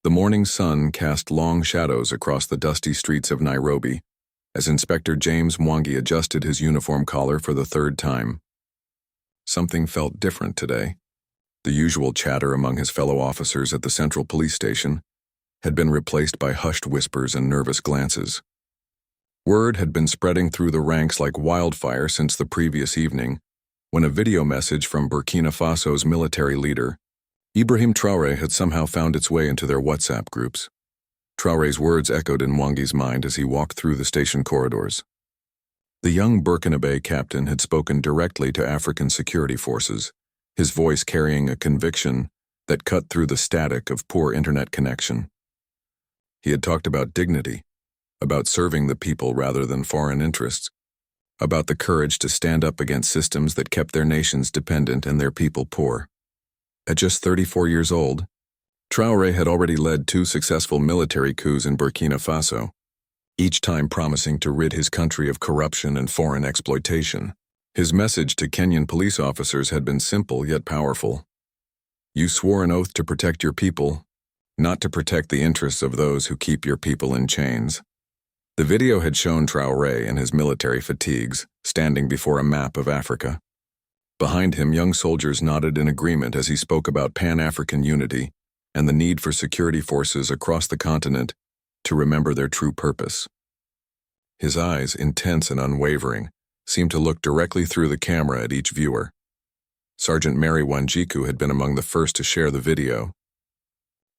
The morning sun cast long shadows across the dusty streets of Nairobi as Inspector James Mwangi adjusted his uniform collar for the third time. Something felt different today. The usual chatter among his fellow officers at the Central Police Station had been replaced by hushed whispers and nervous glances. Word had been spreading through the ranks like wildfire since the previous evening, when a video message from Burkina Faso's military leader, Ibrahim Traoré, had somehow found its way into their WhatsApp groups. Traoré's words echoed in Mwangi's mind as he walked through the station corridors. The young Burkinabe captain had spoken directly to African security forces, his voice carrying a conviction that cut through the static of poor internet connection. He had talked about dignity, about serving the people rather than foreign interests, about the courage to stand up against systems that kept their nations dependent and their people poor. At just 34 years old, Traoré had already led 2 successful military coups in Burkina Faso, each time promising to rid his country of corruption and foreign exploitation. His message to Kenyan police officers had been simple yet powerful. You swore an oath to protect your people, not to protect the interests of those who keep your people in chains. The video had shown Traoré in his military fatigues, standing before a map of Africa. Behind him, young soldiers nodded in agreement as he spoke about Pan-African unity and the need for security forces across the continent to remember their true purpose. His eyes, intense and unwavering, seemed to look directly through the camera at each viewer. Sergeant Mary Wanjiku had been among the first to share the video.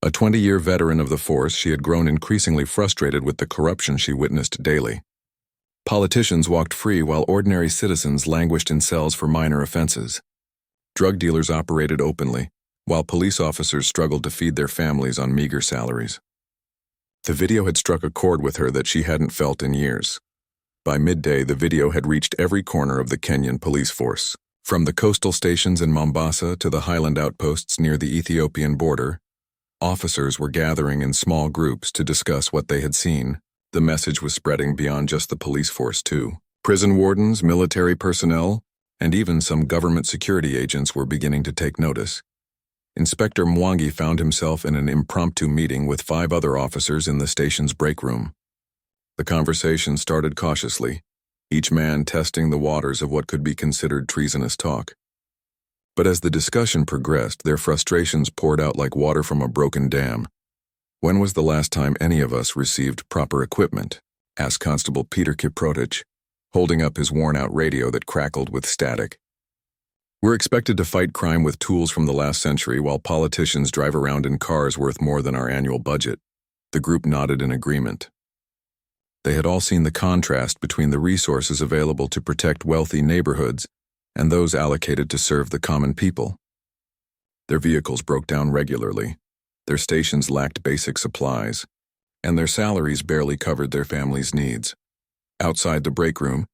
A 20-year veteran of the force, she had grown increasingly frustrated with the corruption she witnessed daily. Politicians walked free while ordinary citizens languished in cells for minor offenses. Drug dealers operated openly, while police officers struggled to feed their families on meager salaries. The video had struck a chord with her that she hadn't felt in years. By midday, the video had reached every corner of the Kenyan police force. From the coastal stations in Mombasa to the highland outposts near the Ethiopian border, officers were gathering in small groups to discuss what they had seen. The message was spreading beyond just the police force, too. Prison wardens, military personnel, and even some government security agents were beginning to take notice. Inspector Mwangi found himself in an impromptu meeting with 5 other officers in the station's break room. The conversation started cautiously, each man testing the waters of what could be considered treasonous talk. But as the discussion progressed, their frustrations poured out like water from a broken dam. "When was the last time any of us received proper equipment?" asked Constable Peter Kiprotich, holding up his worn-out radio that crackled with static. "We're expected to fight crime with tools from the last century while politicians drive around in cars worth more than our annual budget." The group nodded in agreement. They had all seen the contrast between the resources available to protect wealthy neighborhoods and those allocated to serve the common people. Their vehicles broke down regularly, their stations lacked basic supplies, and their salaries barely covered their families' needs. Outside the break room,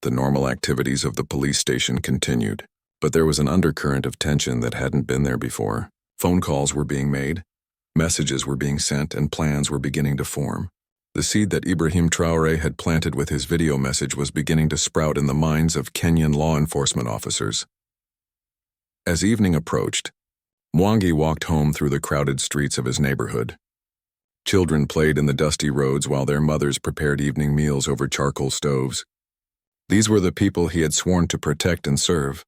the normal activities of the police station continued, but there was an undercurrent of tension that hadn't been there before. Phone calls were being made, messages were being sent, and plans were beginning to form. The seed that Ibrahim Traoré had planted with his video message was beginning to sprout in the minds of Kenyan law enforcement officers. As evening approached, Mwangi walked home through the crowded streets of his neighborhood. Children played in the dusty roads while their mothers prepared evening meals over charcoal stoves. These were the people he had sworn to protect and serve,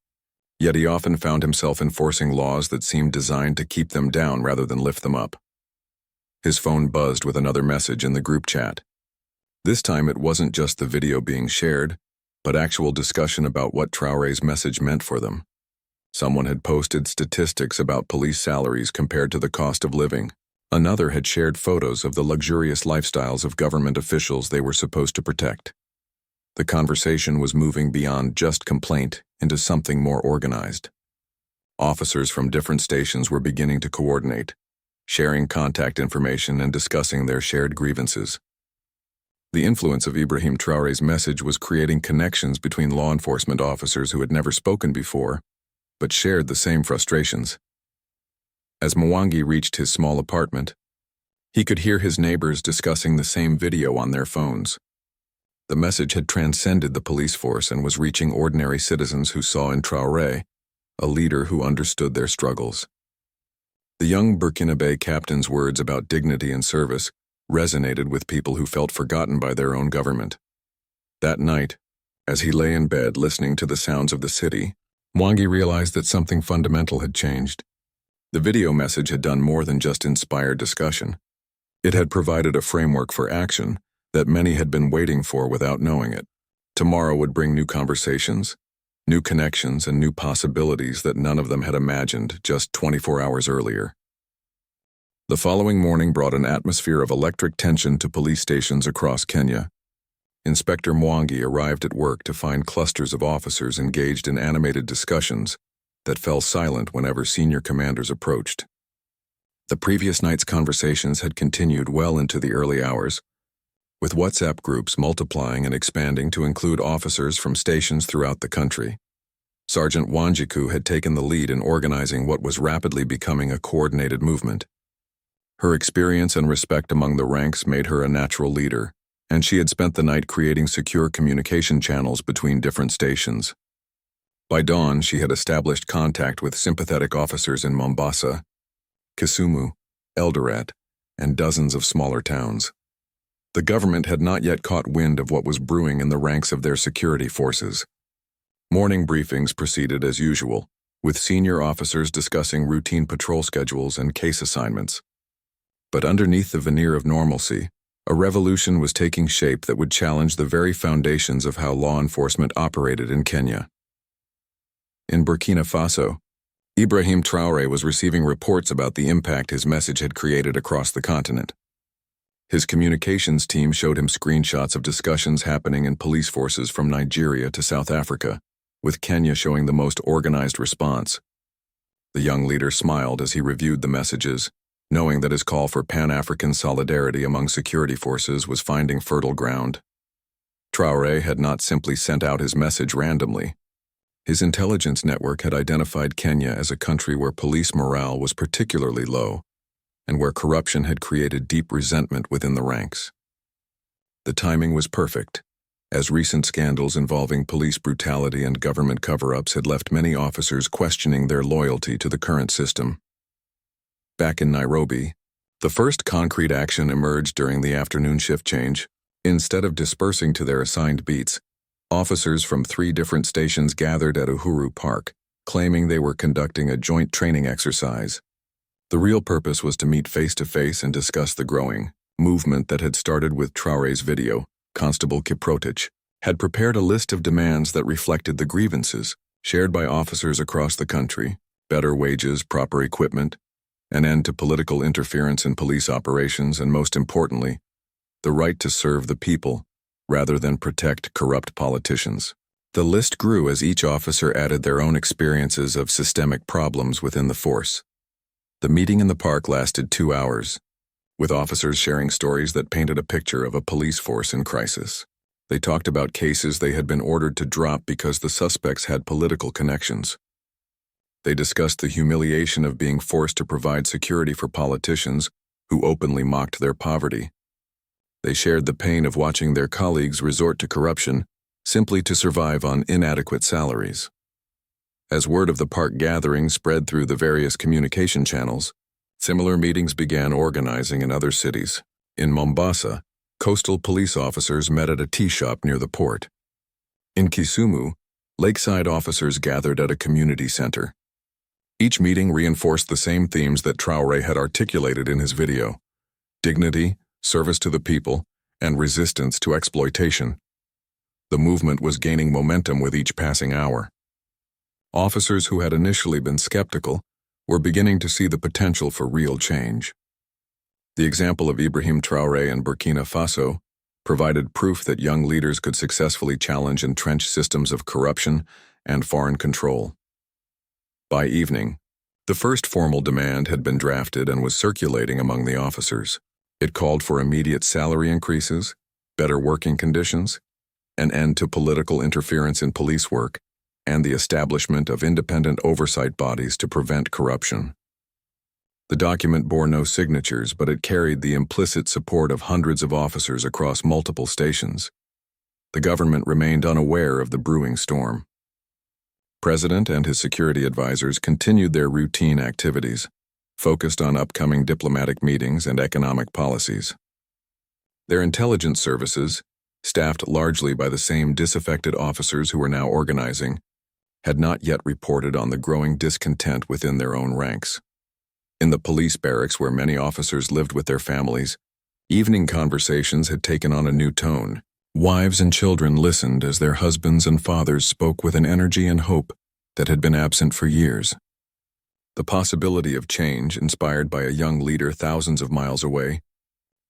yet he often found himself enforcing laws that seemed designed to keep them down rather than lift them up. His phone buzzed with another message in the group chat. This time it wasn't just the video being shared, but actual discussion about what Traoré's message meant for them. Someone had posted statistics about police salaries compared to the cost of living. Another had shared photos of the luxurious lifestyles of government officials they were supposed to protect. The conversation was moving beyond just complaint into something more organized. Officers from different stations were beginning to coordinate, sharing contact information and discussing their shared grievances. The influence of Ibrahim Traoré's message was creating connections between law enforcement officers who had never spoken before, but shared the same frustrations. As Mwangi reached his small apartment, he could hear his neighbors discussing the same video on their phones. The message had transcended the police force and was reaching ordinary citizens who saw in Traoré a leader who understood their struggles. The young Burkinabe captain's words about dignity and service resonated with people who felt forgotten by their own government. That night, as he lay in bed listening to the sounds of the city, Mwangi realized that something fundamental had changed. The video message had done more than just inspire discussion. It had provided a framework for action that many had been waiting for without knowing it. Tomorrow would bring new conversations, new connections, and new possibilities that none of them had imagined just 24 hours earlier. The following morning brought an atmosphere of electric tension to police stations across Kenya. Inspector Mwangi arrived at work to find clusters of officers engaged in animated discussions that fell silent whenever senior commanders approached. The previous night's conversations had continued well into the early hours, with WhatsApp groups multiplying and expanding to include officers from stations throughout the country. Sergeant Wanjiku had taken the lead in organizing what was rapidly becoming a coordinated movement. Her experience and respect among the ranks made her a natural leader, and she had spent the night creating secure communication channels between different stations. By dawn, she had established contact with sympathetic officers in Mombasa, Kisumu, Eldoret, and dozens of smaller towns. The government had not yet caught wind of what was brewing in the ranks of their security forces. Morning briefings proceeded as usual, with senior officers discussing routine patrol schedules and case assignments. But underneath the veneer of normalcy, a revolution was taking shape that would challenge the very foundations of how law enforcement operated in Kenya. In Burkina Faso, Ibrahim Traoré was receiving reports about the impact his message had created across the continent. His communications team showed him screenshots of discussions happening in police forces from Nigeria to South Africa, with Kenya showing the most organized response. The young leader smiled as he reviewed the messages, knowing that his call for Pan-African solidarity among security forces was finding fertile ground. Traoré had not simply sent out his message randomly. His intelligence network had identified Kenya as a country where police morale was particularly low, and where corruption had created deep resentment within the ranks. The timing was perfect, as recent scandals involving police brutality and government cover-ups had left many officers questioning their loyalty to the current system. Back in Nairobi, the first concrete action emerged during the afternoon shift change. Instead of dispersing to their assigned beats, officers from 3 different stations gathered at Uhuru Park, claiming they were conducting a joint training exercise. The real purpose was to meet face-to-face and discuss the growing movement that had started with Traoré's video. Constable Kiprotich had prepared a list of demands that reflected the grievances shared by officers across the country: better wages, proper equipment, an end to political interference in police operations, and most importantly, the right to serve the people rather than protect corrupt politicians. The list grew as each officer added their own experiences of systemic problems within the force. The meeting in the park lasted 2 hours, with officers sharing stories that painted a picture of a police force in crisis. They talked about cases they had been ordered to drop because the suspects had political connections. They discussed the humiliation of being forced to provide security for politicians who openly mocked their poverty. They shared the pain of watching their colleagues resort to corruption simply to survive on inadequate salaries. As word of the park gathering spread through the various communication channels, similar meetings began organizing in other cities. In Mombasa, coastal police officers met at a tea shop near the port. In Kisumu, lakeside officers gathered at a community center. Each meeting reinforced the same themes that Traoré had articulated in his video: dignity, service to the people, and resistance to exploitation. The movement was gaining momentum with each passing hour. Officers who had initially been skeptical were beginning to see the potential for real change. The example of Ibrahim Traoré in Burkina Faso provided proof that young leaders could successfully challenge entrenched systems of corruption and foreign control. By evening, the first formal demand had been drafted and was circulating among the officers. It called for immediate salary increases, better working conditions, an end to political interference in police work, and the establishment of independent oversight bodies to prevent corruption. The document bore no signatures, but it carried the implicit support of hundreds of officers across multiple stations. The government remained unaware of the brewing storm. President and his security advisors continued their routine activities. focused on upcoming diplomatic meetings and economic policies. Their intelligence services, staffed largely by the same disaffected officers who were now organizing, had not yet reported on the growing discontent within their own ranks. In the police barracks where many officers lived with their families, evening conversations had taken on a new tone. Wives and children listened as their husbands and fathers spoke with an energy and hope that had been absent for years. The possibility of change, inspired by a young leader thousands of miles away,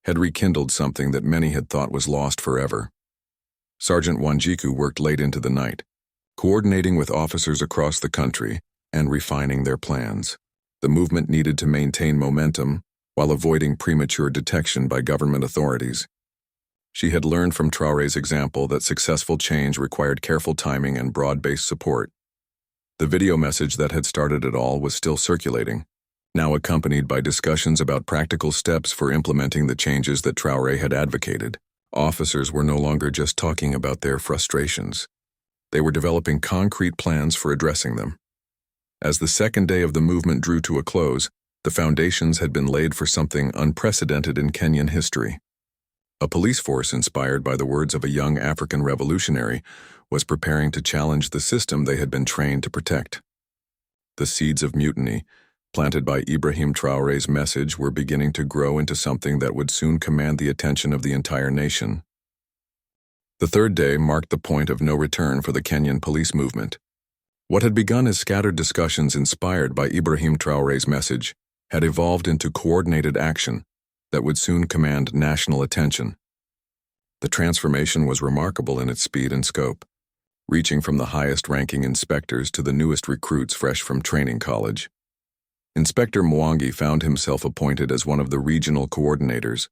had rekindled something that many had thought was lost forever. Sergeant Wanjiku worked late into the night, coordinating with officers across the country and refining their plans. The movement needed to maintain momentum while avoiding premature detection by government authorities. She had learned from Traoré's example that successful change required careful timing and broad-based support. The video message that had started it all was still circulating, now accompanied by discussions about practical steps for implementing the changes that Traoré had advocated. Officers were no longer just talking about their frustrations. They were developing concrete plans for addressing them. As the second day of the movement drew to a close, the foundations had been laid for something unprecedented in Kenyan history. A police force inspired by the words of a young African revolutionary was preparing to challenge the system they had been trained to protect. The seeds of mutiny, planted by Ibrahim Traoré's message, were beginning to grow into something that would soon command the attention of the entire nation. The third day marked the point of no return for the Kenyan police movement. What had begun as scattered discussions inspired by Ibrahim Traoré's message had evolved into coordinated action that would soon command national attention. The transformation was remarkable in its speed and scope, reaching from the highest-ranking inspectors to the newest recruits fresh from training college. Inspector Mwangi found himself appointed as one of the regional coordinators,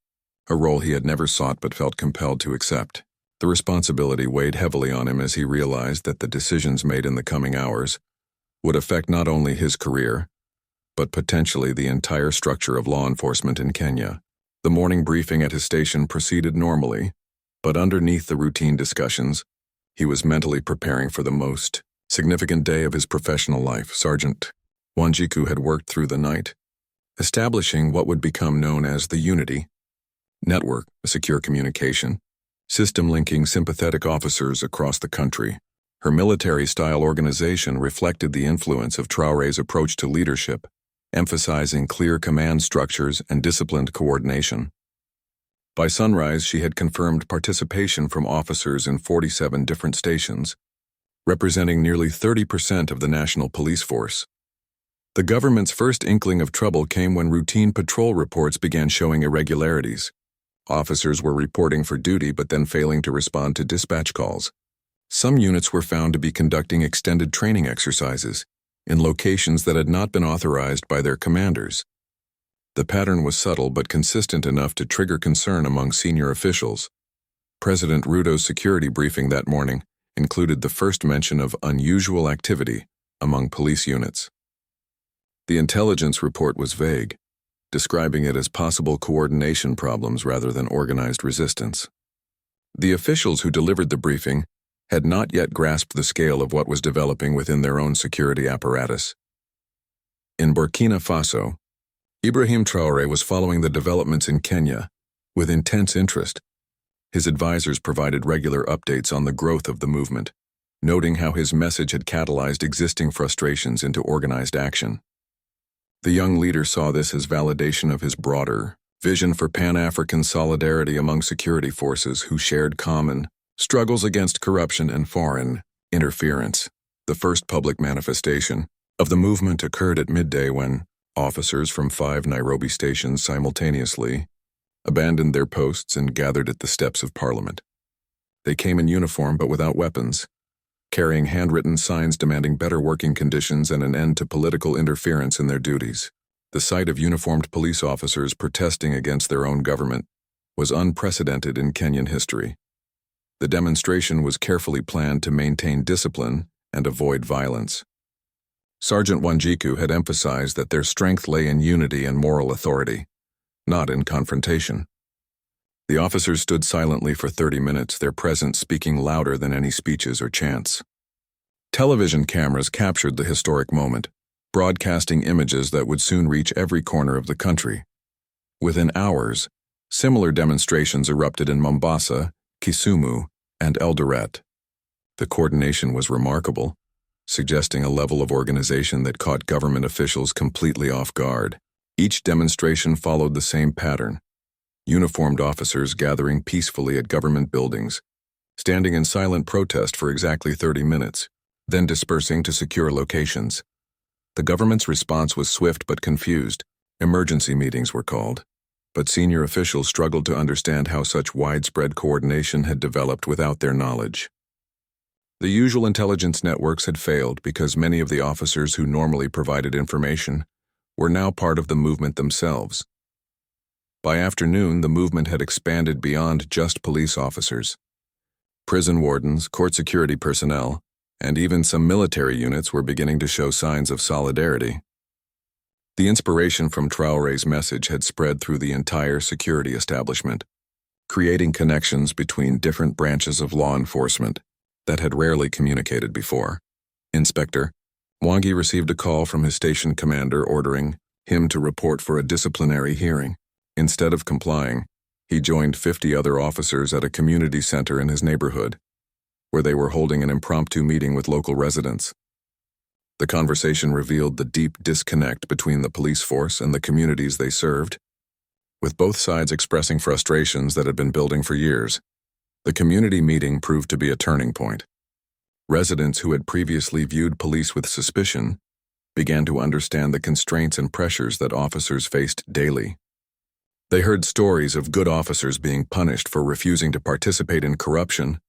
a role he had never sought but felt compelled to accept. The responsibility weighed heavily on him as he realized that the decisions made in the coming hours would affect not only his career, but potentially the entire structure of law enforcement in Kenya. The morning briefing at his station proceeded normally, but underneath the routine discussions, he was mentally preparing for the most significant day of his professional life. Sergeant Wanjiku had worked through the night, establishing what would become known as the Unity Network, a secure communication system linking sympathetic officers across the country. Her military-style organization reflected the influence of Traoré's approach to leadership, emphasizing clear command structures and disciplined coordination. By sunrise, she had confirmed participation from officers in 47 different stations, representing nearly 30% of the national police force. The government's first inkling of trouble came when routine patrol reports began showing irregularities. Officers were reporting for duty but then failing to respond to dispatch calls. Some units were found to be conducting extended training exercises in locations that had not been authorized by their commanders. The pattern was subtle but consistent enough to trigger concern among senior officials. President Ruto's security briefing that morning included the first mention of unusual activity among police units. The intelligence report was vague, describing it as possible coordination problems rather than organized resistance. The officials who delivered the briefing had not yet grasped the scale of what was developing within their own security apparatus. In Burkina Faso, Ibrahim Traoré was following the developments in Kenya with intense interest. His advisors provided regular updates on the growth of the movement, noting how his message had catalyzed existing frustrations into organized action. The young leader saw this as validation of his broader vision for Pan-African solidarity among security forces who shared common struggles against corruption and foreign interference. The first public manifestation of the movement occurred at midday when officers from 5 Nairobi stations simultaneously abandoned their posts and gathered at the steps of Parliament. They came in uniform but without weapons, carrying handwritten signs demanding better working conditions and an end to political interference in their duties. The sight of uniformed police officers protesting against their own government was unprecedented in Kenyan history. The demonstration was carefully planned to maintain discipline and avoid violence. Sergeant Wanjiku had emphasized that their strength lay in unity and moral authority, not in confrontation. The officers stood silently for 30 minutes, their presence speaking louder than any speeches or chants. Television cameras captured the historic moment, broadcasting images that would soon reach every corner of the country. Within hours, similar demonstrations erupted in Mombasa, Kisumu, and Eldoret. The coordination was remarkable, suggesting a level of organization that caught government officials completely off guard. Each demonstration followed the same pattern: uniformed officers gathering peacefully at government buildings, standing in silent protest for exactly 30 minutes, then dispersing to secure locations. The government's response was swift but confused. Emergency meetings were called, but senior officials struggled to understand how such widespread coordination had developed without their knowledge. The usual intelligence networks had failed because many of the officers who normally provided information were now part of the movement themselves. By afternoon, the movement had expanded beyond just police officers. Prison wardens, court security personnel, and even some military units were beginning to show signs of solidarity. The inspiration from Traoré's message had spread through the entire security establishment, creating connections between different branches of law enforcement that had rarely communicated before. Inspector Mwangi received a call from his station commander ordering him to report for a disciplinary hearing. Instead of complying, he joined 50 other officers at a community center in his neighborhood, where they were holding an impromptu meeting with local residents. The conversation revealed the deep disconnect between the police force and the communities they served, with both sides expressing frustrations that had been building for years. The community meeting proved to be a turning point. Residents who had previously viewed police with suspicion began to understand the constraints and pressures that officers faced daily. They heard stories of good officers being punished for refusing to participate in corruption,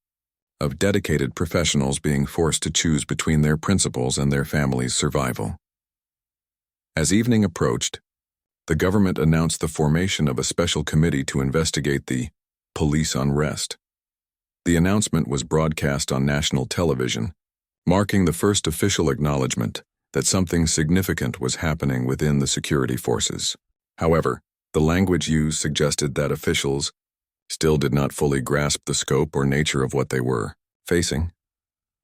of dedicated professionals being forced to choose between their principles and their family's survival. As evening approached, the government announced the formation of a special committee to investigate the police unrest. The announcement was broadcast on national television, marking the first official acknowledgement that something significant was happening within the security forces. However, the language used suggested that officials still did not fully grasp the scope or nature of what they were facing.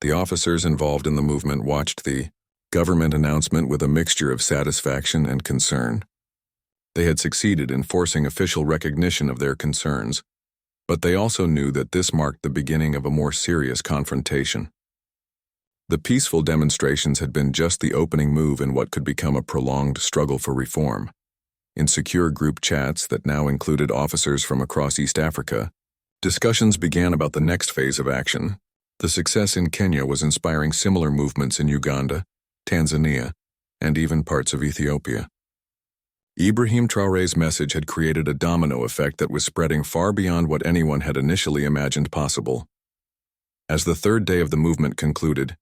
The officers involved in the movement watched the government announcement with a mixture of satisfaction and concern. They had succeeded in forcing official recognition of their concerns, but they also knew that this marked the beginning of a more serious confrontation. The peaceful demonstrations had been just the opening move in what could become a prolonged struggle for reform. In secure group chats that now included officers from across East Africa, discussions began about the next phase of action. The success in Kenya was inspiring similar movements in Uganda, Tanzania, and even parts of Ethiopia. Ibrahim Traoré's message had created a domino effect that was spreading far beyond what anyone had initially imagined possible. As the third day of the movement concluded,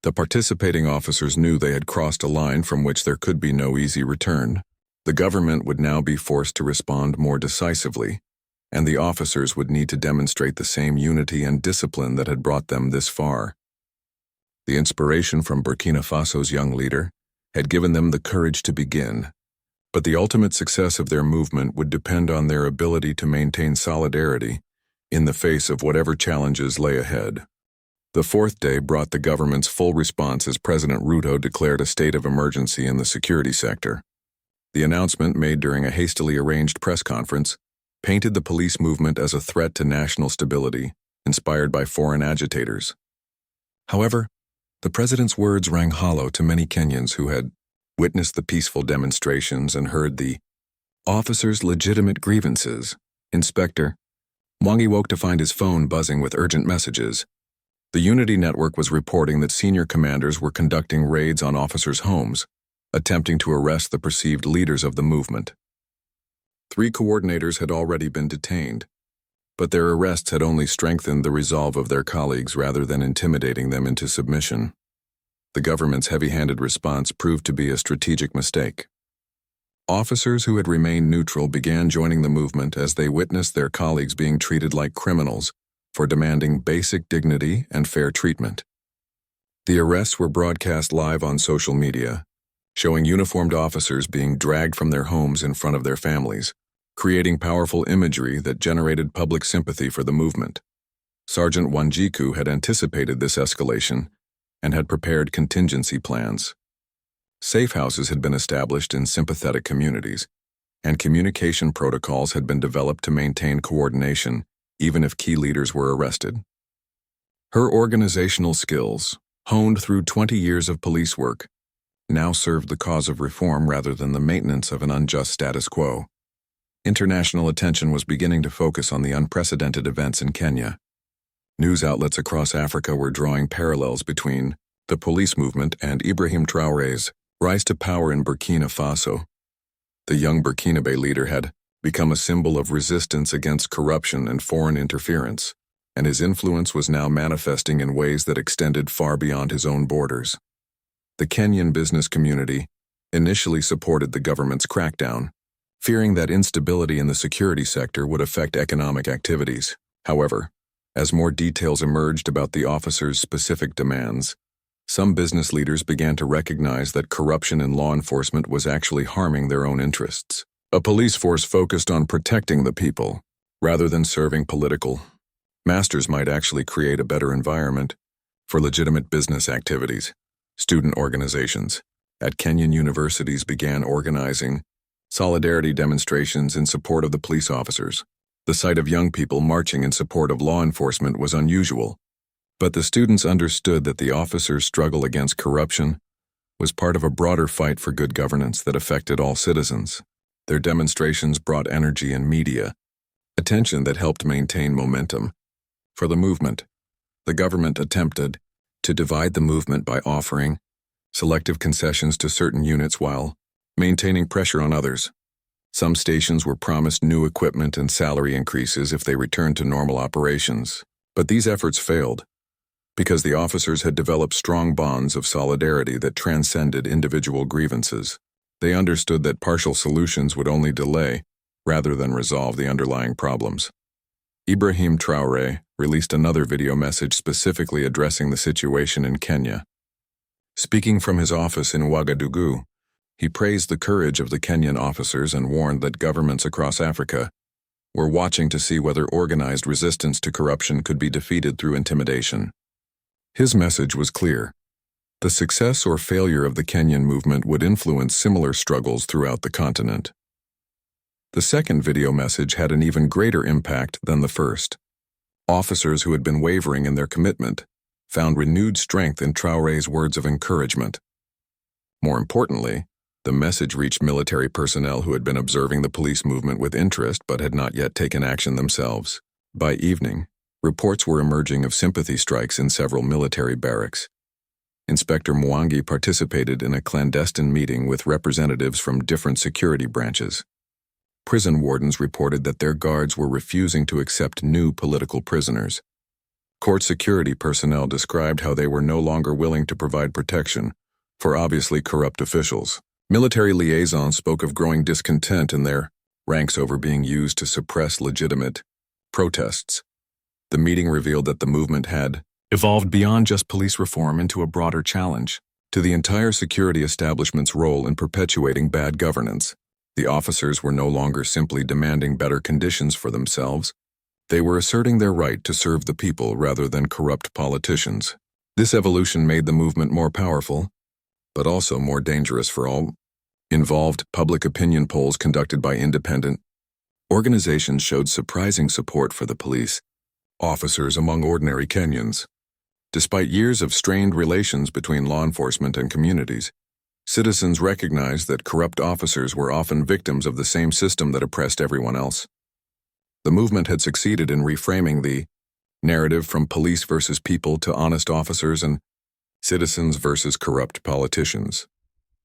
the participating officers knew they had crossed a line from which there could be no easy return. The government would now be forced to respond more decisively, and the officers would need to demonstrate the same unity and discipline that had brought them this far. The inspiration from Burkina Faso's young leader had given them the courage to begin, but the ultimate success of their movement would depend on their ability to maintain solidarity in the face of whatever challenges lay ahead. The fourth day brought the government's full response as President Ruto declared a state of emergency in the security sector. The announcement, made during a hastily arranged press conference, painted the police movement as a threat to national stability, inspired by foreign agitators. However, the president's words rang hollow to many Kenyans who had witnessed the peaceful demonstrations and heard the officers' legitimate grievances. Inspector Mwangi woke to find his phone buzzing with urgent messages. The Unity Network was reporting that senior commanders were conducting raids on officers' homes, attempting to arrest the perceived leaders of the movement. 3 coordinators had already been detained, but their arrests had only strengthened the resolve of their colleagues rather than intimidating them into submission. The government's heavy-handed response proved to be a strategic mistake. Officers who had remained neutral began joining the movement as they witnessed their colleagues being treated like criminals for demanding basic dignity and fair treatment. The arrests were broadcast live on social media, showing uniformed officers being dragged from their homes in front of their families, creating powerful imagery that generated public sympathy for the movement. Sergeant Wanjiku had anticipated this escalation and had prepared contingency plans. Safe houses had been established in sympathetic communities, and communication protocols had been developed to maintain coordination, even if key leaders were arrested. Her organizational skills, honed through 20 years of police work, now served the cause of reform rather than the maintenance of an unjust status quo. International attention was beginning to focus on the unprecedented events in Kenya. News outlets across Africa were drawing parallels between the police movement and Ibrahim Traoré's rise to power in Burkina Faso. The young Burkinabe leader had become a symbol of resistance against corruption and foreign interference, and his influence was now manifesting in ways that extended far beyond his own borders. The Kenyan business community initially supported the government's crackdown, fearing that instability in the security sector would affect economic activities. However, as more details emerged about the officers' specific demands, some business leaders began to recognize that corruption in law enforcement was actually harming their own interests. A police force focused on protecting the people, rather than serving political masters, might actually create a better environment for legitimate business activities. Student organizations at Kenyan universities began organizing solidarity demonstrations in support of the police officers. The sight of young people marching in support of law enforcement was unusual, but the students understood that the officers' struggle against corruption was part of a broader fight for good governance that affected all citizens. Their demonstrations brought energy and media attention that helped maintain momentum for the movement. The government attempted to divide the movement by offering selective concessions to certain units while maintaining pressure on others. Some stations were promised new equipment and salary increases if they returned to normal operations, but these efforts failed because the officers had developed strong bonds of solidarity that transcended individual grievances. They understood that partial solutions would only delay rather than resolve the underlying problems. Ibrahim Traoré released another video message specifically addressing the situation in Kenya. Speaking from his office in Ouagadougou, he praised the courage of the Kenyan officers and warned that governments across Africa were watching to see whether organized resistance to corruption could be defeated through intimidation. His message was clear. The success or failure of the Kenyan movement would influence similar struggles throughout the continent. The second video message had an even greater impact than the first. Officers who had been wavering in their commitment found renewed strength in Traoré's words of encouragement. More importantly, the message reached military personnel who had been observing the police movement with interest but had not yet taken action themselves. By evening, reports were emerging of sympathy strikes in several military barracks. Inspector Mwangi participated in a clandestine meeting with representatives from different security branches. Prison wardens reported that their guards were refusing to accept new political prisoners. Court security personnel described how they were no longer willing to provide protection for obviously corrupt officials. Military liaisons spoke of growing discontent in their ranks over being used to suppress legitimate protests. The meeting revealed that the movement had evolved beyond just police reform into a broader challenge to the entire security establishment's role in perpetuating bad governance. The officers were no longer simply demanding better conditions for themselves. They were asserting their right to serve the people rather than corrupt politicians. This evolution made the movement more powerful, but also more dangerous for all involved. Public opinion polls conducted by independent organizations showed surprising support for the police officers among ordinary Kenyans. Despite years of strained relations between law enforcement and communities, citizens recognized that corrupt officers were often victims of the same system that oppressed everyone else. The movement had succeeded in reframing the narrative from police versus people to honest officers and citizens versus corrupt politicians.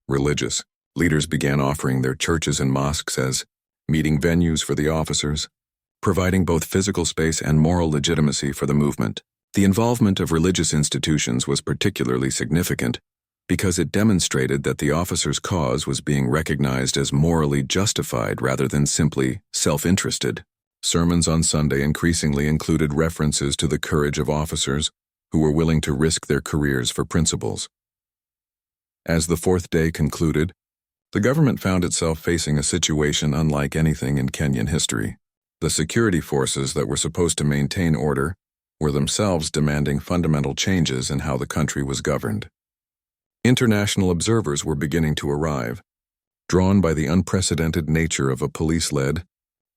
Religious leaders began offering their churches and mosques as meeting venues for the officers, providing both physical space and moral legitimacy for the movement. The involvement of religious institutions was particularly significant because it demonstrated that the officers' cause was being recognized as morally justified rather than simply self-interested. Sermons on Sunday increasingly included references to the courage of officers who were willing to risk their careers for principles. As the fourth day concluded, the government found itself facing a situation unlike anything in Kenyan history. The security forces that were supposed to maintain order were themselves demanding fundamental changes in how the country was governed. International observers were beginning to arrive, drawn by the unprecedented nature of a police-led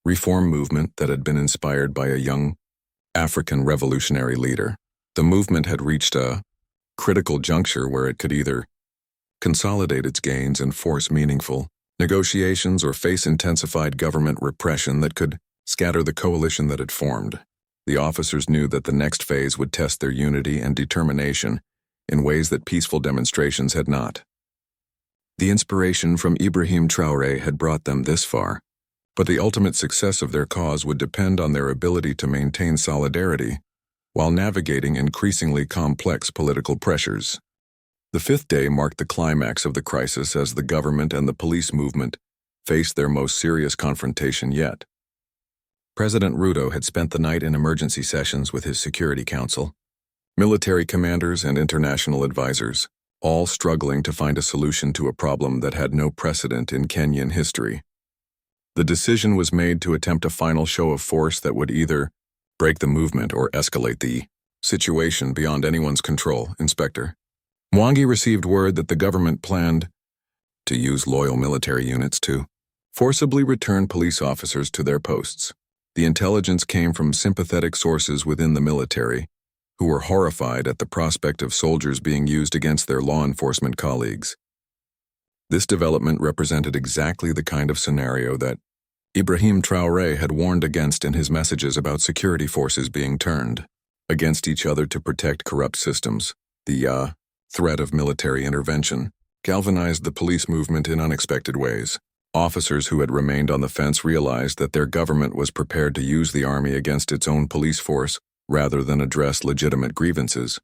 reform movement that had been inspired by a young African revolutionary leader. The movement had reached a critical juncture where it could either consolidate its gains and force meaningful negotiations or face intensified government repression that could scatter the coalition that had formed. The officers knew that the next phase would test their unity and determination in ways that peaceful demonstrations had not. The inspiration from Ibrahim Traoré had brought them this far, but the ultimate success of their cause would depend on their ability to maintain solidarity while navigating increasingly complex political pressures. The fifth day marked the climax of the crisis as the government and the police movement faced their most serious confrontation yet. President Ruto had spent the night in emergency sessions with his Security Council, military commanders and international advisors, all struggling to find a solution to a problem that had no precedent in Kenyan history. The decision was made to attempt a final show of force that would either break the movement or escalate the situation beyond anyone's control, Inspector. Mwangi received word that the government planned to use loyal military units to forcibly return police officers to their posts. The intelligence came from sympathetic sources within the military, who were horrified at the prospect of soldiers being used against their law enforcement colleagues. This development represented exactly the kind of scenario that Ibrahim Traoré had warned against in his messages about security forces being turned against each other to protect corrupt systems. The threat of military intervention galvanized the police movement in unexpected ways. Officers who had remained on the fence realized that their government was prepared to use the army against its own police force rather than address legitimate grievances.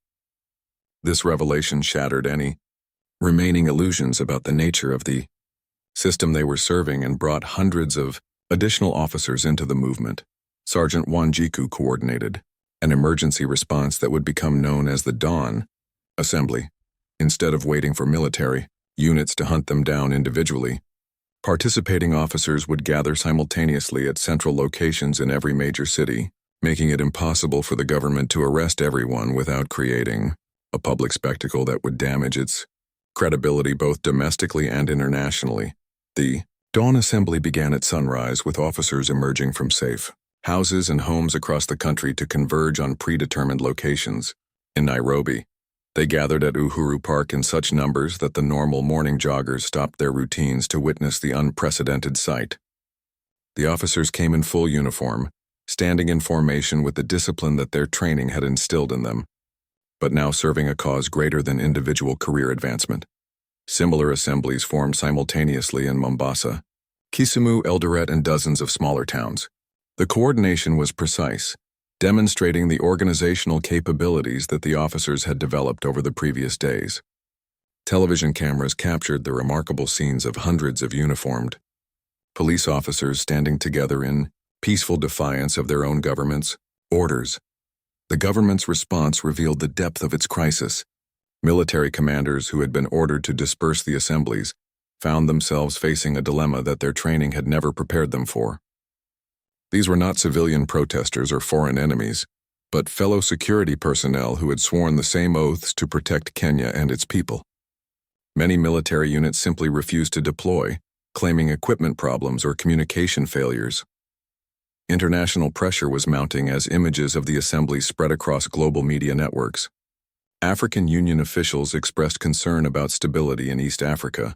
This revelation shattered any remaining illusions about the nature of the system they were serving and brought hundreds of additional officers into the movement. Sergeant Wanjiku coordinated an emergency response that would become known as the Dawn Assembly. Instead of waiting for military units to hunt them down individually, participating officers would gather simultaneously at central locations in every major city, making it impossible for the government to arrest everyone without creating a public spectacle that would damage its credibility both domestically and internationally. The Dawn Assembly began at sunrise with officers emerging from safe houses and homes across the country to converge on predetermined locations. In Nairobi, they gathered at Uhuru Park in such numbers that the normal morning joggers stopped their routines to witness the unprecedented sight. The officers came in full uniform, standing in formation with the discipline that their training had instilled in them, but now serving a cause greater than individual career advancement. Similar assemblies formed simultaneously in Mombasa, Kisumu, Eldoret, and dozens of smaller towns. The coordination was precise, demonstrating the organizational capabilities that the officers had developed over the previous days. Television cameras captured the remarkable scenes of hundreds of uniformed police officers standing together in peaceful defiance of their own government's orders. The government's response revealed the depth of its crisis. Military commanders who had been ordered to disperse the assemblies found themselves facing a dilemma that their training had never prepared them for. These were not civilian protesters or foreign enemies, but fellow security personnel who had sworn the same oaths to protect Kenya and its people. Many military units simply refused to deploy, claiming equipment problems or communication failures. International pressure was mounting as images of the assembly spread across global media networks. African Union officials expressed concern about stability in East Africa,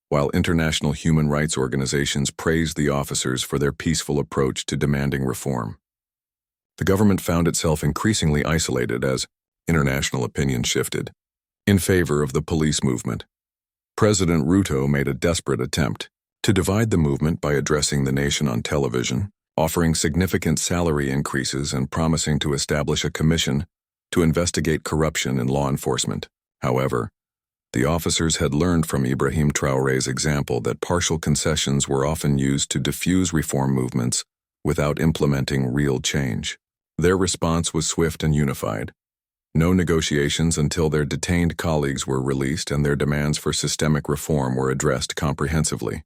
while international human rights organizations praised the officers for their peaceful approach to demanding reform. The government found itself increasingly isolated as international opinion shifted in favor of the police movement. President Ruto made a desperate attempt to divide the movement by addressing the nation on television, offering significant salary increases and promising to establish a commission to investigate corruption in law enforcement. However, the officers had learned from Ibrahim Traoré's example that partial concessions were often used to diffuse reform movements without implementing real change. Their response was swift and unified. No negotiations until their detained colleagues were released and their demands for systemic reform were addressed comprehensively.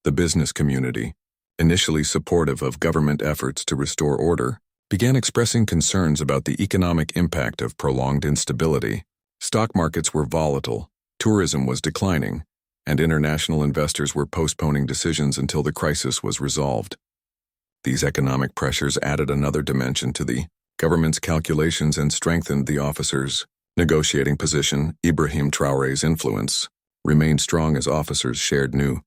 The business community, initially supportive of government efforts to restore order, began expressing concerns about the economic impact of prolonged instability. Stock markets were volatile, Tourism was declining, and international investors were postponing decisions until the crisis was resolved. These economic pressures added another dimension to the government's calculations and strengthened the officers' negotiating position. Ibrahim Traoré's influence remained strong as officers shared new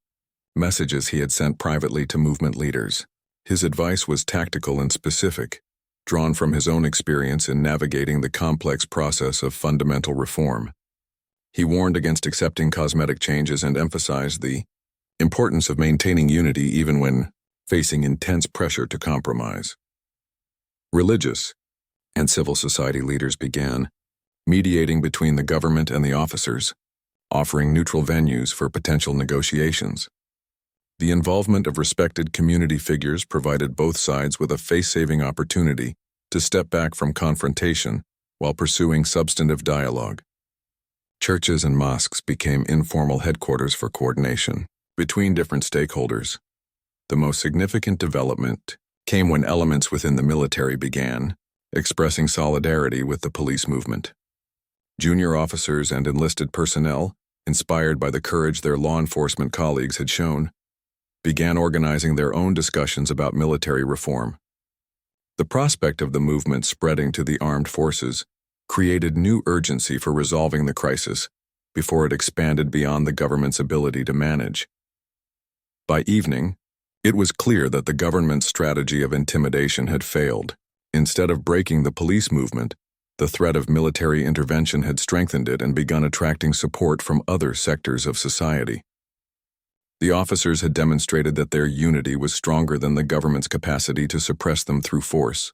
messages he had sent privately to movement leaders. His advice was tactical and specific, drawn from his own experience in navigating the complex process of fundamental reform. He warned against accepting cosmetic changes and emphasized the importance of maintaining unity even when facing intense pressure to compromise. Religious and civil society leaders began mediating between the government and the officers, offering neutral venues for potential negotiations. The involvement of respected community figures provided both sides with a face-saving opportunity to step back from confrontation while pursuing substantive dialogue. Churches and mosques became informal headquarters for coordination between different stakeholders. The most significant development came when elements within the military began expressing solidarity with the police movement. Junior officers and enlisted personnel, inspired by the courage their law enforcement colleagues had shown, began organizing their own discussions about military reform. The prospect of the movement spreading to the armed forces created new urgency for resolving the crisis before it expanded beyond the government's ability to manage. By evening, it was clear that the government's strategy of intimidation had failed. Instead of breaking the police movement, the threat of military intervention had strengthened it and begun attracting support from other sectors of society. The officers had demonstrated that their unity was stronger than the government's capacity to suppress them through force.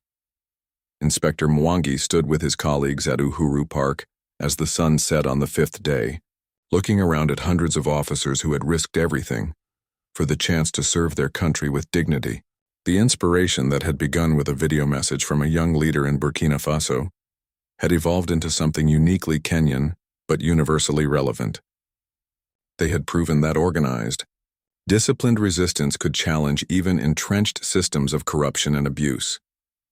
Inspector Mwangi stood with his colleagues at Uhuru Park as the sun set on the fifth day, looking around at hundreds of officers who had risked everything for the chance to serve their country with dignity. The inspiration that had begun with a video message from a young leader in Burkina Faso had evolved into something uniquely Kenyan but universally relevant. They had proven that organized, disciplined resistance could challenge even entrenched systems of corruption and abuse.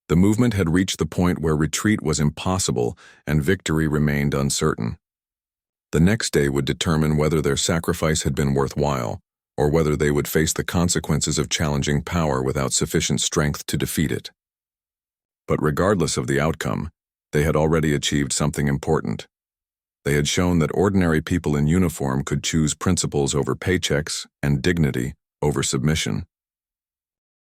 The movement had reached the point where retreat was impossible and victory remained uncertain. The next day would determine whether their sacrifice had been worthwhile, or whether they would face the consequences of challenging power without sufficient strength to defeat it. But regardless of the outcome, they had already achieved something important. They had shown that ordinary people in uniform could choose principles over paychecks and dignity over submission.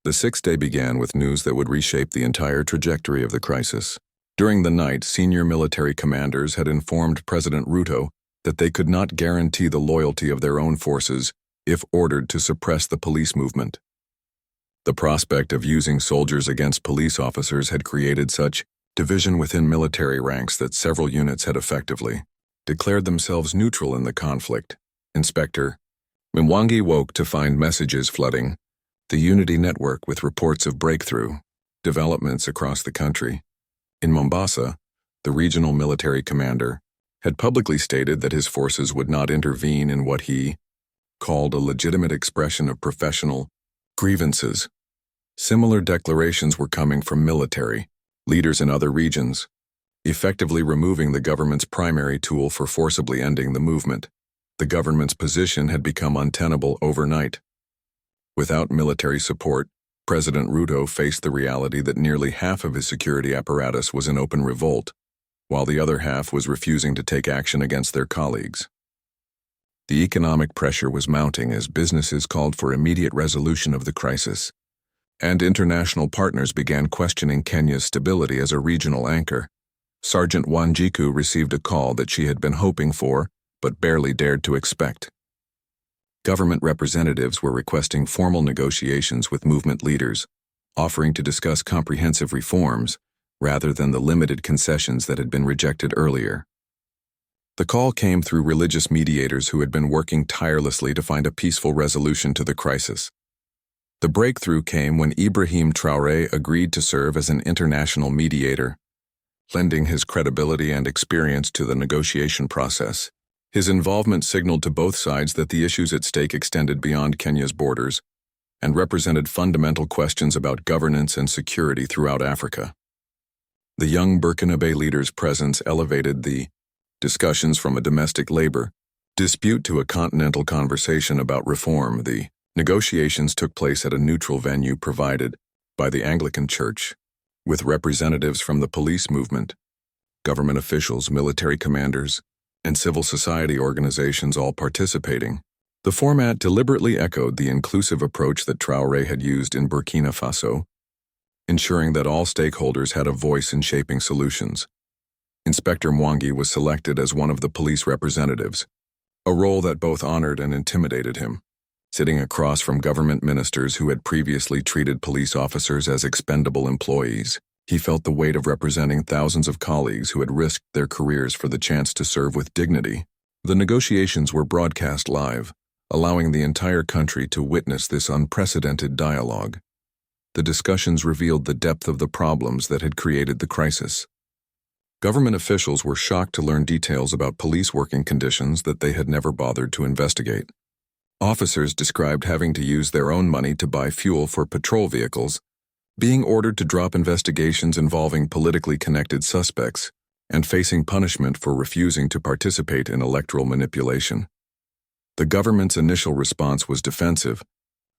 The sixth day began with news that would reshape the entire trajectory of the crisis. During the night, senior military commanders had informed President Ruto that they could not guarantee the loyalty of their own forces if ordered to suppress the police movement. The prospect of using soldiers against police officers had created such division within military ranks that several units had effectively declared themselves neutral in the conflict. Inspector Mwangi woke to find messages flooding the Unity network with reports of breakthrough developments across the country. In Mombasa, the regional military commander had publicly stated that his forces would not intervene in what he called a legitimate expression of professional grievances. Similar declarations were coming from military leaders in other regions, effectively removing the government's primary tool for forcibly ending the movement. The government's position had become untenable overnight. Without military support, President Ruto faced the reality that nearly half of his security apparatus was in open revolt, while the other half was refusing to take action against their colleagues. The economic pressure was mounting as businesses called for immediate resolution of the crisis, and international partners began questioning Kenya's stability as a regional anchor. Sergeant Wanjiku received a call that she had been hoping for, but barely dared to expect. Government representatives were requesting formal negotiations with movement leaders, offering to discuss comprehensive reforms rather than the limited concessions that had been rejected earlier. The call came through religious mediators who had been working tirelessly to find a peaceful resolution to the crisis. The breakthrough came when Ibrahim Traoré agreed to serve as an international mediator, lending his credibility and experience to the negotiation process. His involvement signaled to both sides that the issues at stake extended beyond Kenya's borders and represented fundamental questions about governance and security throughout Africa. The young Burkinabe leader's presence elevated the discussions from a domestic labor dispute to a continental conversation about reform, the negotiations took place at a neutral venue provided by the Anglican Church, with representatives from the police movement, government officials, military commanders, and civil society organizations all participating. The format deliberately echoed the inclusive approach that Traoré had used in Burkina Faso, ensuring that all stakeholders had a voice in shaping solutions. Inspector Mwangi was selected as one of the police representatives, a role that both honored and intimidated him. Sitting across from government ministers who had previously treated police officers as expendable employees, he felt the weight of representing thousands of colleagues who had risked their careers for the chance to serve with dignity. The negotiations were broadcast live, allowing the entire country to witness this unprecedented dialogue. The discussions revealed the depth of the problems that had created the crisis. Government officials were shocked to learn details about police working conditions that they had never bothered to investigate. Officers described having to use their own money to buy fuel for patrol vehicles, being ordered to drop investigations involving politically connected suspects, and facing punishment for refusing to participate in electoral manipulation. The government's initial response was defensive,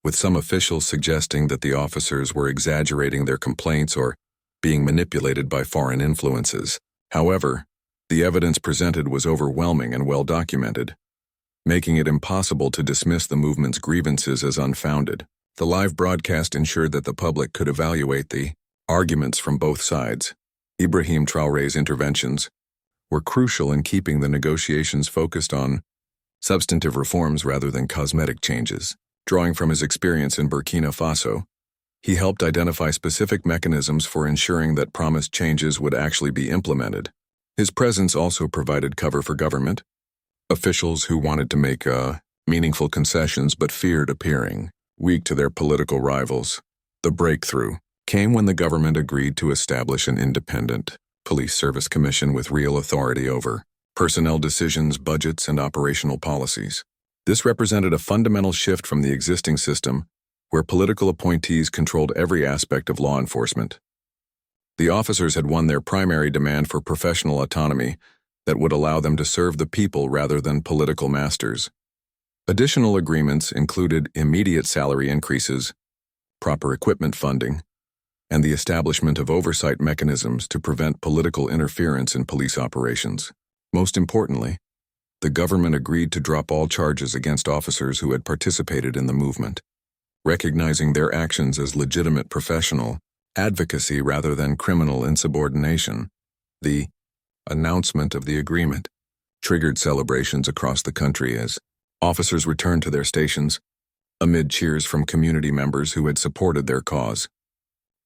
with some officials suggesting that the officers were exaggerating their complaints or being manipulated by foreign influences. However, the evidence presented was overwhelming and well documented, making it impossible to dismiss the movement's grievances as unfounded. The live broadcast ensured that the public could evaluate the arguments from both sides. Ibrahim Traoré's interventions were crucial in keeping the negotiations focused on substantive reforms rather than cosmetic changes. Drawing from his experience in Burkina Faso, he helped identify specific mechanisms for ensuring that promised changes would actually be implemented. His presence also provided cover for government officials who wanted to make meaningful concessions but feared appearing weak to their political rivals. The breakthrough came when the government agreed to establish an independent police service commission with real authority over personnel decisions, budgets, and operational policies. This represented a fundamental shift from the existing system, where political appointees controlled every aspect of law enforcement. The officers had won their primary demand for professional autonomy that would allow them to serve the people rather than political masters. Additional agreements included immediate salary increases, proper equipment funding, and the establishment of oversight mechanisms to prevent political interference in police operations. Most importantly, the government agreed to drop all charges against officers who had participated in the movement, recognizing their actions as legitimate professional advocacy rather than criminal insubordination. The announcement of the agreement triggered celebrations across the country as officers returned to their stations, amid cheers from community members who had supported their cause.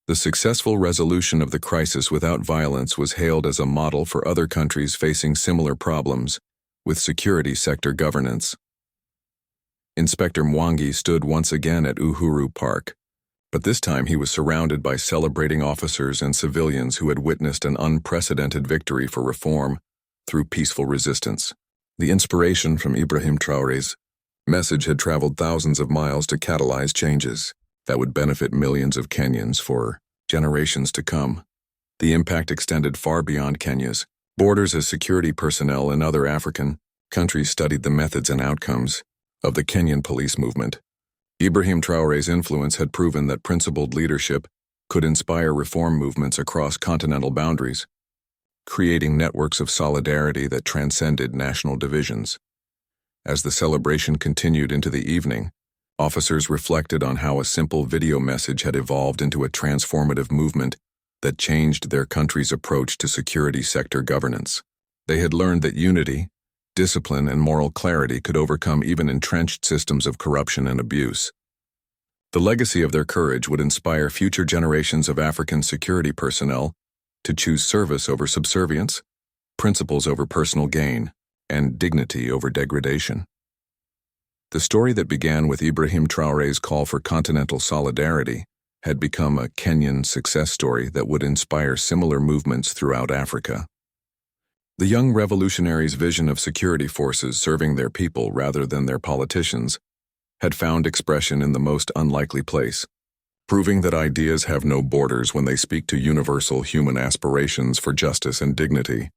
The successful resolution of the crisis without violence was hailed as a model for other countries facing similar problems with security sector governance. Inspector Mwangi stood once again at Uhuru Park, but this time he was surrounded by celebrating officers and civilians who had witnessed an unprecedented victory for reform through peaceful resistance. The inspiration from Ibrahim Traoré's message had traveled thousands of miles to catalyze changes that would benefit millions of Kenyans for generations to come. The impact extended far beyond Kenya's borders as security personnel in other African countries studied the methods and outcomes of the Kenyan police movement. Ibrahim Traoré's influence had proven that principled leadership could inspire reform movements across continental boundaries, creating networks of solidarity that transcended national divisions. As the celebration continued into the evening, officers reflected on how a simple video message had evolved into a transformative movement that changed their country's approach to security sector governance. They had learned that unity, discipline, and moral clarity could overcome even entrenched systems of corruption and abuse. The legacy of their courage would inspire future generations of African security personnel to choose service over subservience, principles over personal gain, and dignity over degradation. The story that began with Ibrahim Traoré's call for continental solidarity had become a Kenyan success story that would inspire similar movements throughout Africa. The young revolutionaries' vision of security forces serving their people rather than their politicians had found expression in the most unlikely place, proving that ideas have no borders when they speak to universal human aspirations for justice and dignity.